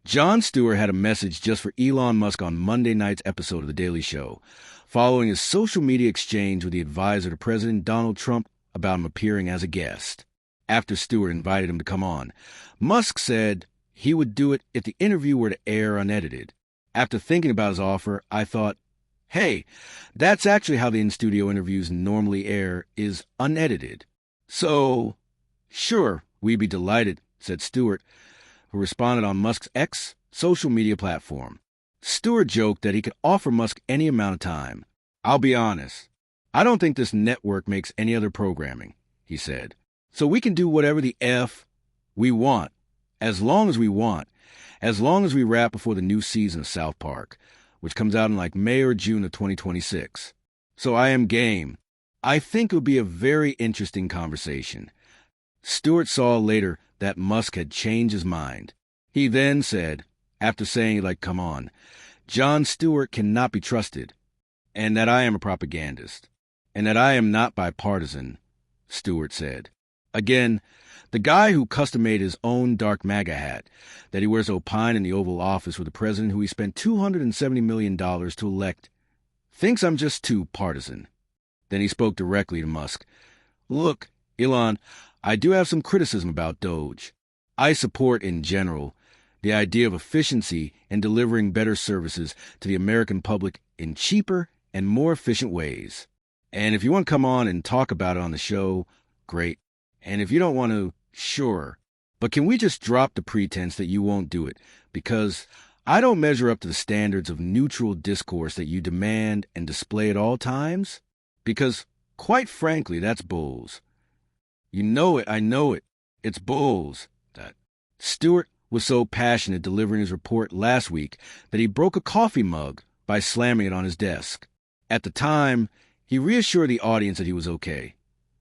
Jon Stewart had a message just for Elon Musk on Monday night's episode of The Daily Show, following his social media exchange with the advisor to President Donald Trump about him appearing as a guest. After Stewart invited him to come on, Musk said he would do it if the interview were to air unedited. After thinking about his offer, I thought, hey, that's actually how the in-studio interviews normally air, is unedited. So, sure, we'd be delighted, said Stewart, who responded on Musk's X social media platform. Stewart joked that he could offer Musk any amount of time. I'll be honest, I don't think this network makes any other programming, he said. So we can do whatever the F we want, as long as we want, as long as we wrap before the new season of South Park, which comes out in like May or June of 2026. So I am game. I think it would be a very interesting conversation. Stewart saw later that Musk had changed his mind. He then said, after saying, come on, Jon Stewart cannot be trusted, and that I am a propagandist, and that I am not bipartisan, Stewart said. Again, the guy who custom-made his own dark MAGA hat that he wears to opine in the Oval Office with the president who he spent $270 million to elect thinks I'm just too partisan. Then he spoke directly to Musk. Look, Elon, I do have some criticism about Doge. I support, in general, the idea of efficiency and delivering better services to the American public in cheaper and more efficient ways. And if you want to come on and talk about it on the show, great. And if you don't want to, sure. But can we just drop the pretense that you won't do it? Because I don't measure up to the standards of neutral discourse that you demand and display at all times. Because, quite frankly, that's bulls. You know it, I know it. It's bulls. That Stewart was so passionate delivering his report last week that he broke a coffee mug by slamming it on his desk. At the time, he reassured the audience that he was okay.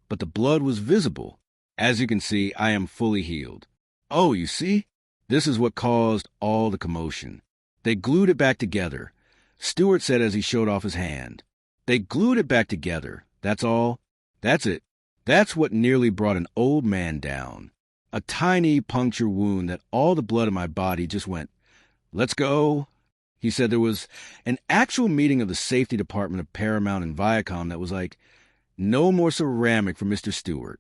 But the blood was visible. As you can see, I am fully healed. Oh, you see? This is what caused all the commotion. They glued it back together, Stewart said as he showed off his hand. They glued it back together. That's all. That's it. That's what nearly brought an old man down. A tiny puncture wound that all the blood in my body just went, let's go. He said there was an actual meeting of the safety department of Paramount and Viacom that was like, no more ceramic for Mr. Stewart.